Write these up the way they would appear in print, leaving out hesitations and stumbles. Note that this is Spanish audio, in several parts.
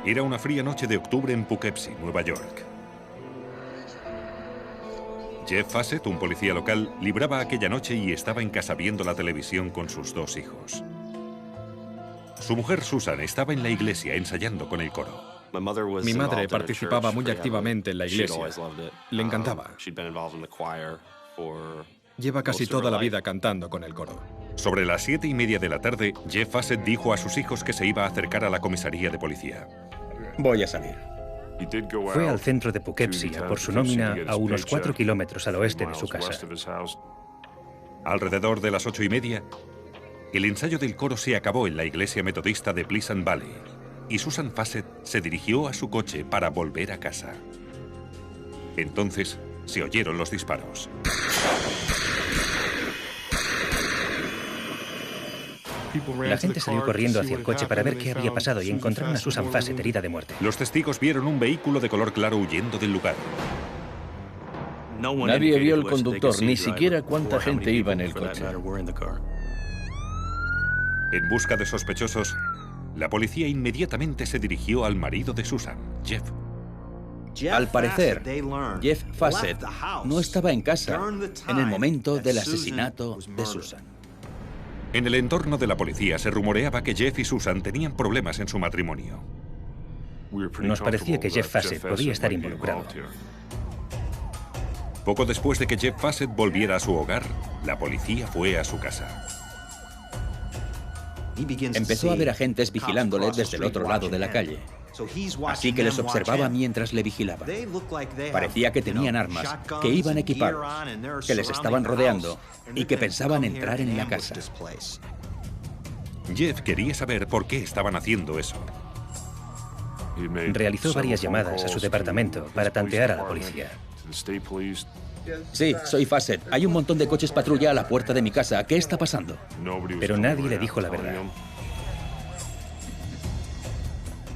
Era una fría noche de octubre en Poughkeepsie, Nueva York. Jeff Fassett, un policía local, libraba aquella noche y estaba en casa viendo la televisión con sus dos hijos. Su mujer Susan estaba en la iglesia ensayando con el coro. Mi madre participaba muy activamente en la iglesia. Le encantaba. Lleva casi toda la vida cantando con el coro. Sobre las 7:30 de la tarde, Jeff Fassett dijo a sus hijos que se iba a acercar a la comisaría de policía. Voy a salir. Fue al centro de Poughkeepsie a por su nómina a unos 4 kilómetros al oeste de su casa. Alrededor de las 8:30, el ensayo del coro se acabó en la iglesia metodista de Pleasant Valley y Susan Fassett se dirigió a su coche para volver a casa. Entonces se oyeron los disparos. La gente salió corriendo hacia el coche para ver qué había pasado y encontraron a Susan Fassett herida de muerte. Los testigos vieron un vehículo de color claro huyendo del lugar. Nadie vio el conductor, ni siquiera cuánta gente iba en el coche. En busca de sospechosos, la policía inmediatamente se dirigió al marido de Susan, Jeff. Al parecer, Jeff Fassett no estaba en casa en el momento del asesinato de Susan. En el entorno de la policía se rumoreaba que Jeff y Susan tenían problemas en su matrimonio. Nos parecía que Jeff Fassett podía estar involucrado. Poco después de que Jeff Fassett volviera a su hogar, la policía fue a su casa. Empezó a ver agentes vigilándole desde el otro lado de la calle. Así que les observaba mientras le vigilaban. Parecía que tenían armas, que iban equipados, que les estaban rodeando y que pensaban entrar en la casa. Jeff quería saber por qué estaban haciendo eso. Realizó varias llamadas a su departamento para tantear a la policía. Sí, soy Fassett. Hay un montón de coches patrulla a la puerta de mi casa. ¿Qué está pasando? Pero nadie le dijo la verdad.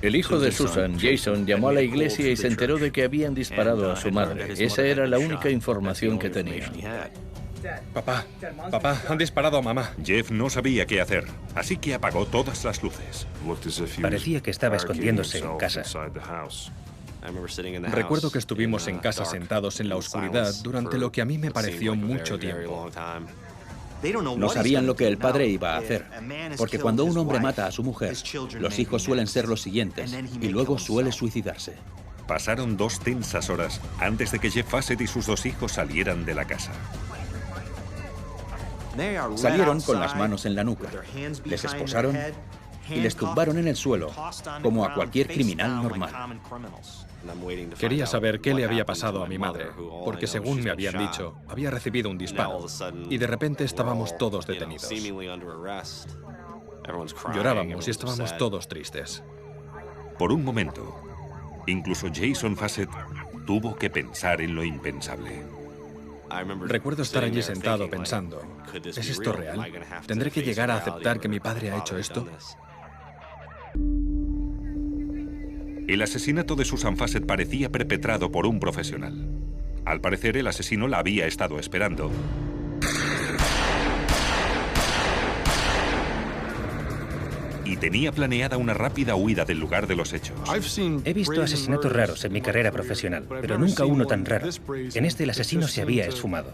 El hijo de Susan, Jason, llamó a la iglesia y se enteró de que habían disparado a su madre. Esa era la única información que tenía. Papá, han disparado a mamá. Jeff no sabía qué hacer, así que apagó todas las luces. Parecía que estaba escondiéndose en casa. Recuerdo que estuvimos en casa sentados en la oscuridad durante lo que a mí me pareció mucho tiempo. No sabían lo que el padre iba a hacer, porque cuando un hombre mata a su mujer, los hijos suelen ser los siguientes y luego suele suicidarse. Pasaron 2 tensas horas antes de que Jeff Fassett y sus 2 hijos salieran de la casa. Salieron con las manos en la nuca, les esposaron y les tumbaron en el suelo, como a cualquier criminal normal. Quería saber qué le había pasado a mi madre, porque según me habían dicho, había recibido un disparo, y de repente estábamos todos detenidos. Llorábamos y estábamos todos tristes. Por un momento, incluso Jason Fassett tuvo que pensar en lo impensable. Recuerdo estar allí sentado pensando, ¿es esto real? ¿Tendré que llegar a aceptar que mi padre ha hecho esto? El asesinato de Susan Fassett parecía perpetrado por un profesional. Al parecer, el asesino la había estado esperando. Y tenía planeada una rápida huida del lugar de los hechos. He visto asesinatos raros en mi carrera profesional, pero nunca uno tan raro. En este el asesino se había esfumado.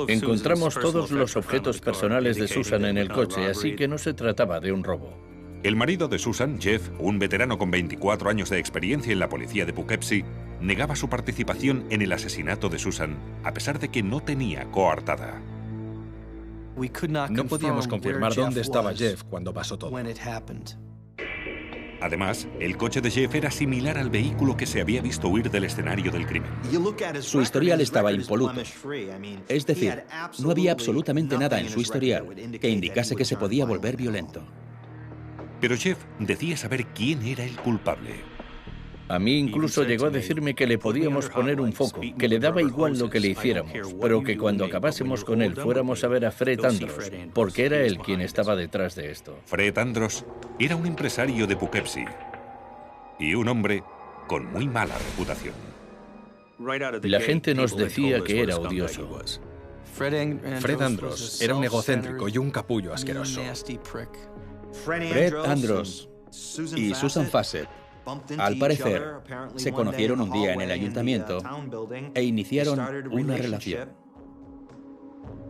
Encontramos todos los objetos personales de Susan en el coche, así que no se trataba de un robo. El marido de Susan, Jeff, un veterano con 24 años de experiencia en la policía de Poughkeepsie, negaba su participación en el asesinato de Susan, a pesar de que no tenía coartada. No podíamos confirmar dónde estaba Jeff cuando pasó todo. Además, el coche de Jeff era similar al vehículo que se había visto huir del escenario del crimen. Su historial estaba impoluto. Es decir, no había absolutamente nada en su historial que indicase que se podía volver violento. Pero Jeff decía saber quién era el culpable. A mí incluso llegó a decirme que le podíamos poner un foco, que le daba igual lo que le hiciéramos, pero que cuando acabásemos con él fuéramos a ver a Fred Andros, porque era él quien estaba detrás de esto. Fred Andros era un empresario de Poughkeepsie y un hombre con muy mala reputación. La gente nos decía que era odioso. Fred Andros era un egocéntrico y un capullo asqueroso. Fred Andros y Susan Fassett Al parecer, se conocieron un día en el ayuntamiento e iniciaron una relación.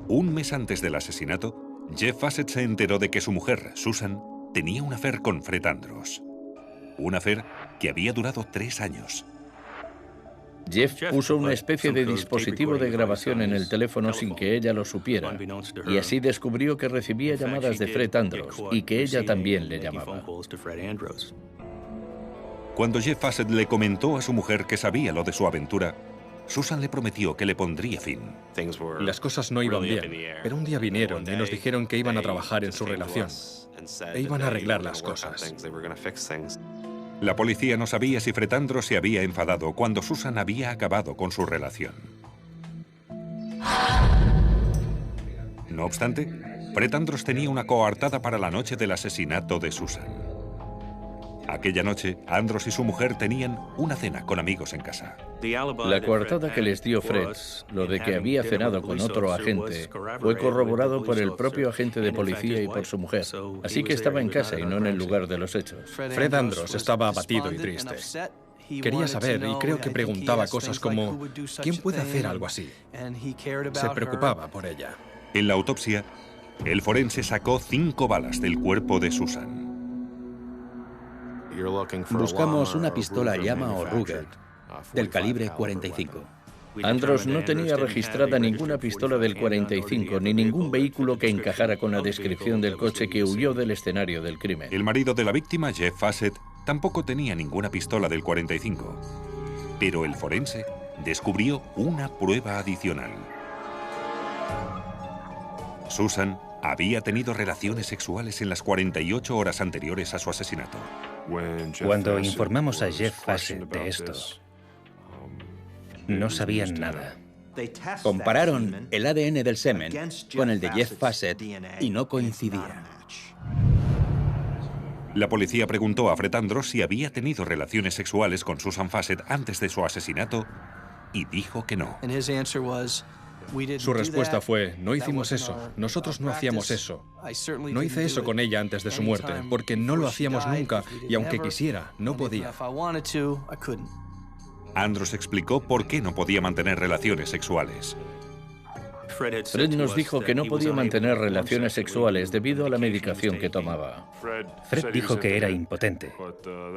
Un mes antes del asesinato, Jeff Fassett se enteró de que su mujer, Susan, tenía un affair con Fred Andros. Un affair que había durado 3 años. Jeff puso una especie de dispositivo de grabación en el teléfono sin que ella lo supiera, y así descubrió que recibía llamadas de Fred Andros y que ella también le llamaba. Cuando Jeff Fassett le comentó a su mujer que sabía lo de su aventura, Susan le prometió que le pondría fin. Las cosas no iban bien, pero un día vinieron y nos dijeron que iban a trabajar en su relación e iban a arreglar las cosas. La policía no sabía si Fred Andros se había enfadado cuando Susan había acabado con su relación. No obstante, Fred Andros tenía una coartada para la noche del asesinato de Susan. Aquella noche, Andros y su mujer tenían una cena con amigos en casa. La coartada que les dio Fred, lo de que había cenado con otro agente, fue corroborado por el propio agente de policía y por su mujer. Así que estaba en casa y no en el lugar de los hechos. Fred Andros estaba abatido y triste. Quería saber y creo que preguntaba cosas como ¿quién puede hacer algo así? Se preocupaba por ella. En la autopsia, el forense sacó 5 balas del cuerpo de Susan. Buscamos una pistola llama o Ruger del calibre 45. Andros no tenía registrada ninguna pistola del 45 ni ningún vehículo que encajara con la descripción del coche que huyó del escenario del crimen. El marido de la víctima, Jeff Fassett, tampoco tenía ninguna pistola del 45. Pero el forense descubrió una prueba adicional. Susan había tenido relaciones sexuales en las 48 horas anteriores a su asesinato. Cuando informamos a Jeff Fassett de esto, no sabían nada. Compararon el ADN del semen con el de Jeff Fassett y no coincidía. La policía preguntó a Fred Andros si había tenido relaciones sexuales con Susan Fassett antes de su asesinato y dijo que no. Su respuesta fue, no hicimos eso, nosotros no hacíamos eso. No hice eso con ella antes de su muerte, porque no lo hacíamos nunca y aunque quisiera, no podía. Andros explicó por qué no podía mantener relaciones sexuales. Fred nos dijo que no podía mantener relaciones sexuales debido a la medicación que tomaba. Fred dijo que era impotente,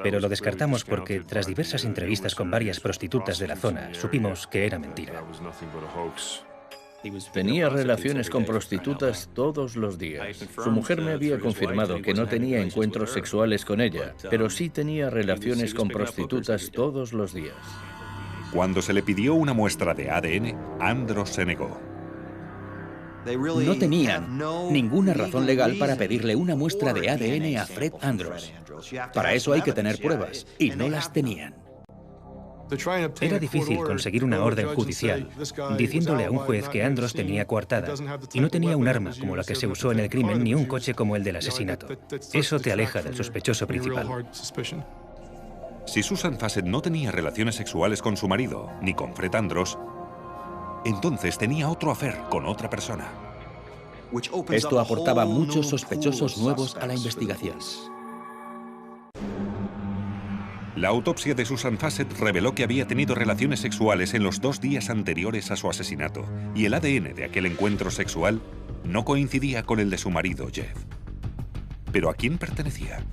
pero lo descartamos porque tras diversas entrevistas con varias prostitutas de la zona, supimos que era mentira. Tenía relaciones con prostitutas todos los días. Su mujer me había confirmado que no tenía encuentros sexuales con ella, pero sí tenía relaciones con prostitutas todos los días. Cuando se le pidió una muestra de ADN, Andros se negó. No tenían ninguna razón legal para pedirle una muestra de ADN a Fred Andros. Para eso hay que tener pruebas, y no las tenían. Era difícil conseguir una orden judicial diciéndole a un juez que Andros tenía coartada y no tenía un arma como la que se usó en el crimen ni un coche como el del asesinato. Eso te aleja del sospechoso principal. Si Susan Fassett no tenía relaciones sexuales con su marido ni con Fred Andros, entonces tenía otro affair con otra persona. Esto aportaba muchos sospechosos nuevos a la investigación. La autopsia de Susan Fassett reveló que había tenido relaciones sexuales en los 2 días anteriores a su asesinato, y el ADN de aquel encuentro sexual no coincidía con el de su marido, Jeff. ¿Pero a quién pertenecía?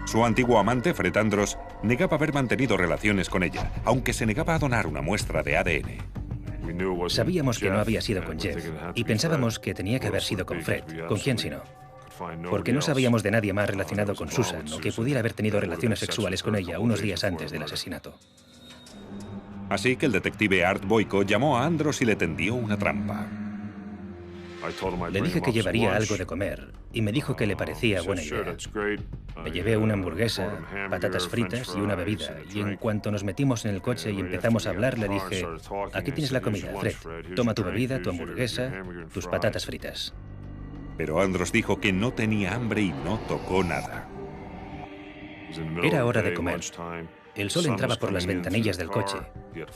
Su antiguo amante, Fred Andros, negaba haber mantenido relaciones con ella, aunque se negaba a donar una muestra de ADN. Sabíamos que no había sido con Jeff, y pensábamos que tenía que haber sido con Fred. ¿Con quién si no? Porque no sabíamos de nadie más relacionado con Susan o que pudiera haber tenido relaciones sexuales con ella unos días antes del asesinato. Así que el detective Art Boyko llamó a Andros y le tendió una trampa. Le dije que llevaría algo de comer y me dijo que le parecía buena idea. Le llevé una hamburguesa, patatas fritas y una bebida, y en cuanto nos metimos en el coche y empezamos a hablar, le dije, aquí tienes la comida, Fred, toma tu bebida, tu hamburguesa, tus patatas fritas. Pero Andros dijo que no tenía hambre y no tocó nada. Era hora de comer. El sol entraba por las ventanillas del coche.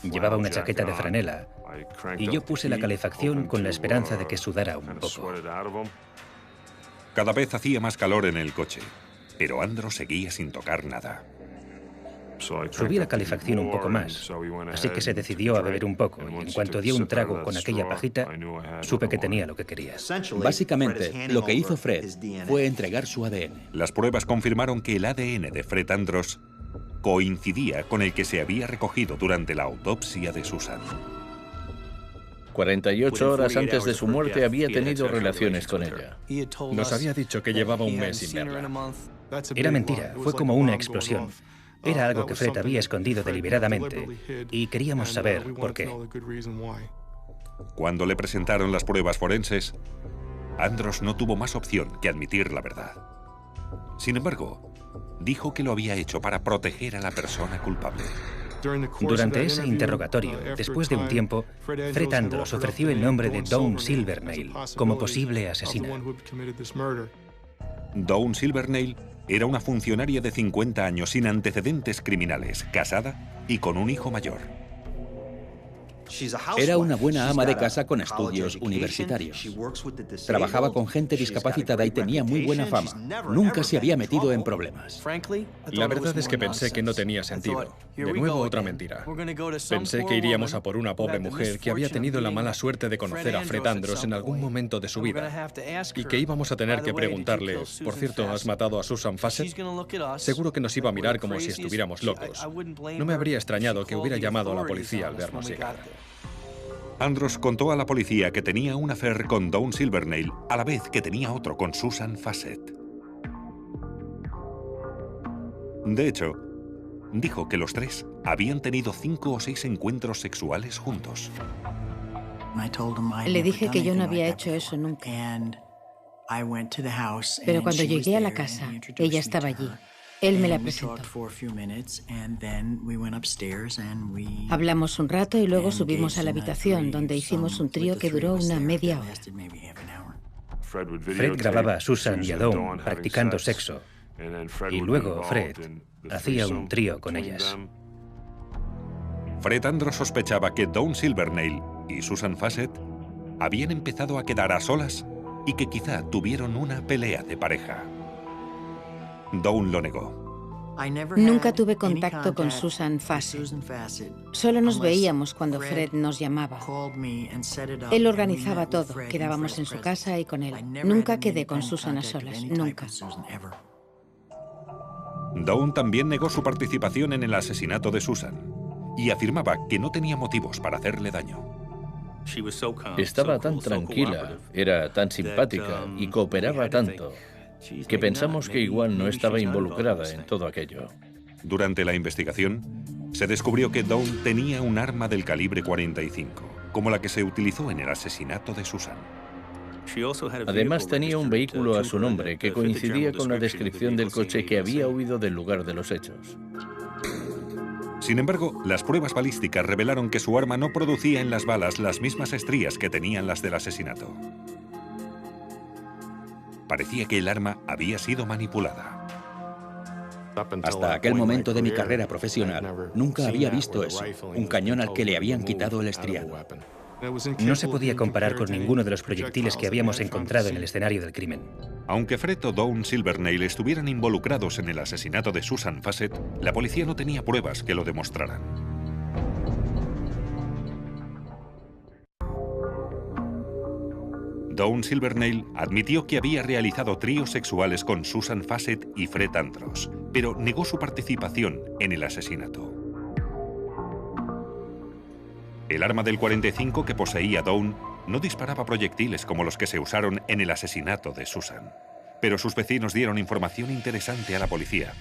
Llevaba una chaqueta de franela y yo puse la calefacción con la esperanza de que sudara un poco. Cada vez hacía más calor en el coche. pero Andros seguía sin tocar nada. Subí la calefacción un poco más, así que se decidió a beber un poco, y en cuanto dio un trago con aquella pajita, supe que tenía lo que quería. Básicamente, lo que hizo Fred fue entregar su ADN. Las pruebas confirmaron que el ADN de Fred Andros coincidía con el que se había recogido durante la autopsia de Susan. 48 horas antes de su muerte había tenido relaciones con ella. Nos había dicho que llevaba un mes sin verla. Era mentira, fue como una explosión. Era algo que Fred había escondido deliberadamente y queríamos saber por qué. Cuando le presentaron las pruebas forenses, Andros no tuvo más opción que admitir la verdad. Sin embargo, dijo que lo había hecho para proteger a la persona culpable. Durante ese interrogatorio, después de un tiempo, Fred Andros ofreció el nombre de Dawn Silvernail como posible asesina. Dawn Silvernail era una funcionaria de 50 años sin antecedentes criminales, casada y con un hijo mayor. Era una buena ama de casa con estudios universitarios. Trabajaba con gente discapacitada y tenía muy buena fama. Nunca se había metido en problemas. La verdad es que pensé que no tenía sentido. De nuevo, otra mentira. Pensé que iríamos a por una pobre mujer que había tenido la mala suerte de conocer a Fred Andros en algún momento de su vida y que íbamos a tener que preguntarle, por cierto, ¿has matado a Susan Fassett? Seguro que nos iba a mirar como si estuviéramos locos. No me habría extrañado que hubiera llamado a la policía al vernos llegar. Andros contó a la policía que tenía un affair con Dawn Silvernail a la vez que tenía otro con Susan Fassett. De hecho, dijo que los tres habían tenido 5 o 6 encuentros sexuales juntos. Le dije que yo no había hecho eso nunca. Pero cuando llegué a la casa, ella estaba allí. Él me la presentó. Hablamos un rato y luego subimos a la habitación, donde hicimos un trío que duró una media hora. Fred grababa a Susan y a Dawn practicando sexo, y luego Fred hacía un trío con ellas. Fred Andros sospechaba que Dawn Silvernail y Susan Fassett habían empezado a quedar a solas y que quizá tuvieron una pelea de pareja. Dawn lo negó. Nunca tuve contacto con Susan Fassett. Solo nos veíamos cuando Fred nos llamaba. Él organizaba todo, quedábamos en su casa y con él. Nunca quedé con Susan a solas, nunca. Dawn también negó su participación en el asesinato de Susan y afirmaba que no tenía motivos para hacerle daño. Estaba tan tranquila, era tan simpática y cooperaba tanto que pensamos que igual no estaba involucrada en todo aquello. Durante la investigación, se descubrió que Dawn tenía un arma del calibre 45, como la que se utilizó en el asesinato de Susan. Además tenía un vehículo a su nombre que coincidía con la descripción del coche que había huido del lugar de los hechos. Sin embargo, las pruebas balísticas revelaron que su arma no producía en las balas las mismas estrías que tenían las del asesinato. Parecía que el arma había sido manipulada. Hasta aquel momento de mi carrera profesional, nunca había visto eso, un cañón al que le habían quitado el estriado. No se podía comparar con ninguno de los proyectiles que habíamos encontrado en el escenario del crimen. Aunque Fred o Dawn Silvernail estuvieran involucrados en el asesinato de Susan Fassett, la policía no tenía pruebas que lo demostraran. Dawn Silvernail admitió que había realizado tríos sexuales con Susan Fassett y Fred Andros, pero negó su participación en el asesinato. El arma del 45 que poseía Dawn no disparaba proyectiles como los que se usaron en el asesinato de Susan. Pero sus vecinos dieron información interesante a la policía.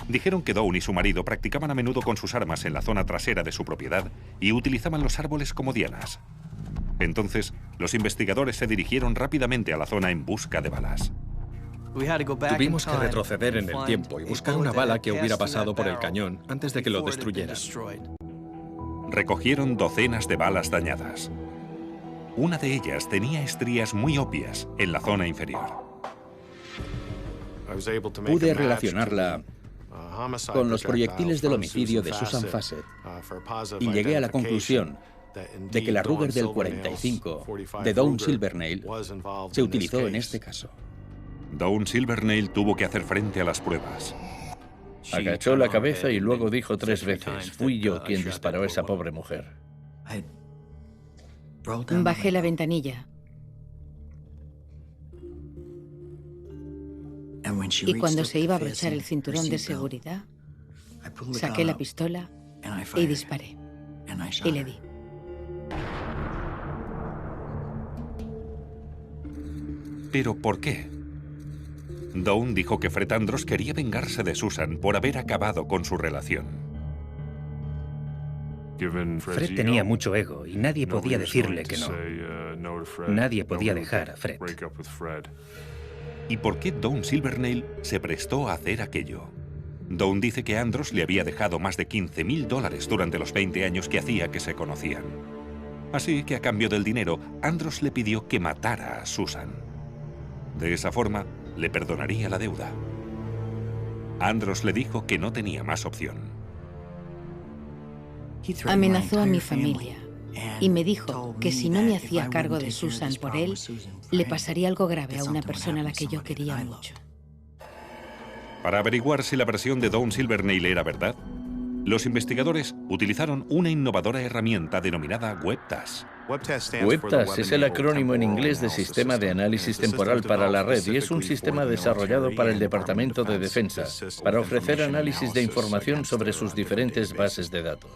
Dijeron que Dawn y su marido practicaban a menudo con sus armas en la zona trasera de su propiedad y utilizaban los árboles como dianas. Entonces, los investigadores se dirigieron rápidamente a la zona en busca de balas. Tuvimos que retroceder en el tiempo y buscar una bala que hubiera pasado por el cañón antes de que lo destruyeran. Recogieron docenas de balas dañadas. Una de ellas tenía estrías muy obvias en la zona inferior. Pude relacionarla con los proyectiles del homicidio de Susan Fassett y llegué a la conclusión de que la Ruger del 45 de Dawn Silvernail se utilizó en este caso. Dawn Silvernail tuvo que hacer frente a las pruebas. Agachó la cabeza y luego dijo 3 veces: fui yo quien disparó a esa pobre mujer. Bajé la ventanilla. Y cuando se iba a abrochar el cinturón de seguridad, saqué la pistola y disparé. Y le di. ¿Pero por qué? Dawn dijo que Fred Andros quería vengarse de Susan por haber acabado con su relación. Fred tenía mucho ego y nadie podía decirle que no. Nadie podía dejar a Fred. ¿Y por qué Dawn Silvernail se prestó a hacer aquello? Dawn dice que Andros le había dejado más de $15.000 durante los 20 años que hacía que se conocían. Así que a cambio del dinero, Andros le pidió que matara a Susan. De esa forma, le perdonaría la deuda. Andros le dijo que no tenía más opción. Amenazó a mi familia y me dijo que si no me hacía cargo de Susan por él, le pasaría algo grave a una persona a la que yo quería mucho. Para averiguar si la versión de Dawn Silvernail era verdad, los investigadores utilizaron una innovadora herramienta denominada WebTAS. WebTAS es el acrónimo en inglés de Sistema de Análisis Temporal para la Red y es un sistema desarrollado para el Departamento de Defensa para ofrecer análisis de información sobre sus diferentes bases de datos.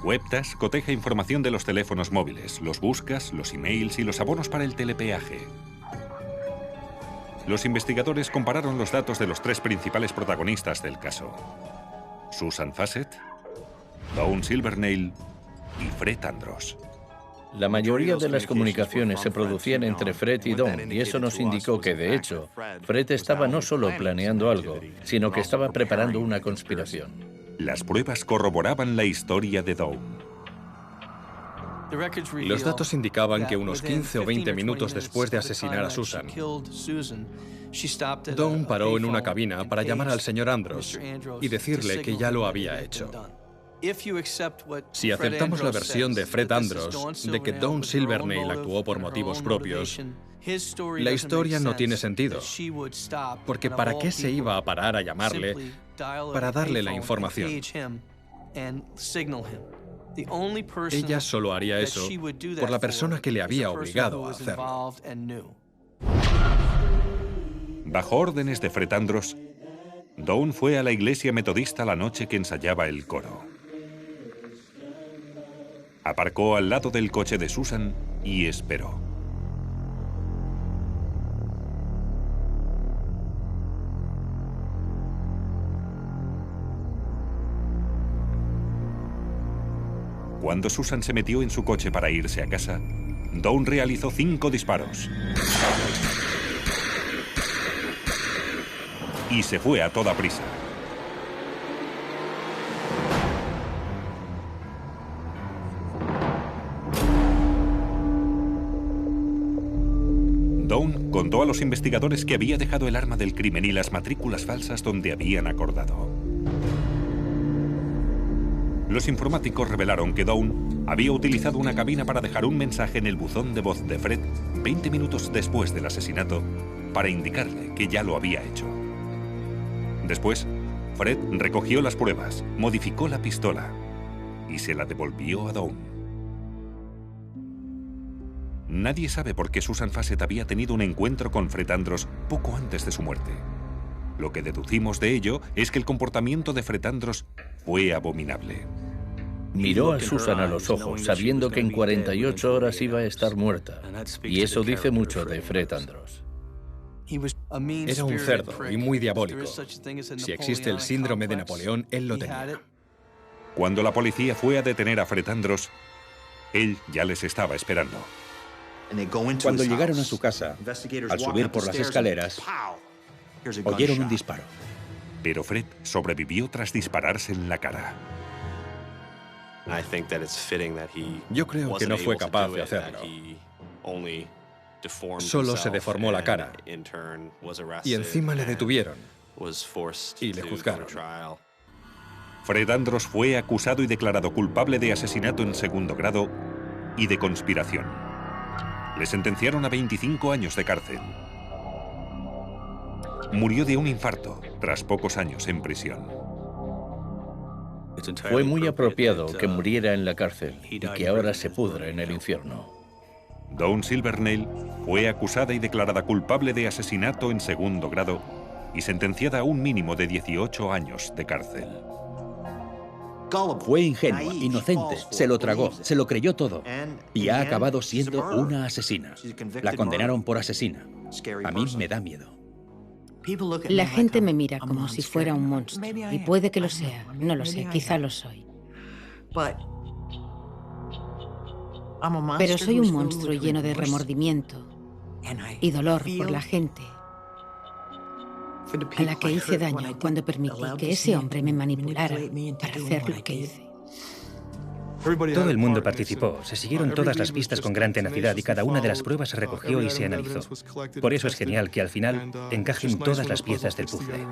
WebTAS coteja información de los teléfonos móviles, los buscas, los emails y los abonos para el telepeaje. Los investigadores compararon los datos de los 3 principales protagonistas del caso: Susan Fassett, Dawn Silvernail y Fred Andros. La mayoría de las comunicaciones se producían entre Fred y Dawn, y eso nos indicó que, de hecho, Fred estaba no solo planeando algo, sino que estaba preparando una conspiración. Las pruebas corroboraban la historia de Dawn. Los datos indicaban que unos 15 o 20 minutos después de asesinar a Susan, Dawn paró en una cabina para llamar al señor Andros y decirle que ya lo había hecho. Si aceptamos la versión de Fred Andros de que Dawn Silvernail actuó por motivos propios, la historia no tiene sentido, porque ¿para qué se iba a parar a llamarle para darle la información? Ella solo haría eso por la persona que le había obligado a hacerlo. Bajo órdenes de Fred Andros, Dawn fue a la iglesia metodista la noche que ensayaba el coro. Aparcó al lado del coche de Susan y esperó. Cuando Susan se metió en su coche para irse a casa, Dawn realizó 5 disparos. Y se fue a toda prisa. Dawn contó a los investigadores que había dejado el arma del crimen y las matrículas falsas donde habían acordado. Los informáticos revelaron que Dawn había utilizado una cabina para dejar un mensaje en el buzón de voz de Fred 20 minutos después del asesinato para indicarle que ya lo había hecho. Después, Fred recogió las pruebas, modificó la pistola y se la devolvió a Dawn. Nadie sabe por qué Susan Fassett había tenido un encuentro con Fred Andros poco antes de su muerte. Lo que deducimos de ello es que el comportamiento de Fred Andros fue abominable. Miró a Susan a los ojos, sabiendo que en 48 horas iba a estar muerta. Y eso dice mucho de Fred Andros. Era un cerdo y muy diabólico. Si existe el síndrome de Napoleón, él lo tenía. Cuando la policía fue a detener a Fred Andros, él ya les estaba esperando. Cuando llegaron a su casa, al subir por las escaleras, oyeron un disparo. Pero Fred sobrevivió tras dispararse en la cara. Yo creo que no fue capaz de hacerlo. Solo se deformó la cara. Y encima le detuvieron. Y le juzgaron. Fred Andros fue acusado y declarado culpable de asesinato en segundo grado y de conspiración. Le sentenciaron a 25 años de cárcel. murió de un infarto tras pocos años en prisión. Fue muy apropiado que muriera en la cárcel y que ahora se pudra en el infierno. Dawn Silvernail fue acusada y declarada culpable de asesinato en segundo grado y sentenciada a un mínimo de 18 años de cárcel. Fue ingenua, inocente, se lo tragó, se lo creyó todo y ha acabado siendo una asesina. La condenaron por asesina. A mí me da miedo. La gente me mira como si fuera un monstruo, y puede que lo sea, no lo sé, quizá lo soy. Pero soy un monstruo lleno de remordimiento y dolor por la gente a la que hice daño cuando permití que ese hombre me manipulara para hacer lo que hice. Todo el mundo participó, se siguieron todas las pistas con gran tenacidad y cada una de las pruebas se recogió y se analizó. Por eso es genial que al final encajen todas las piezas del puzzle.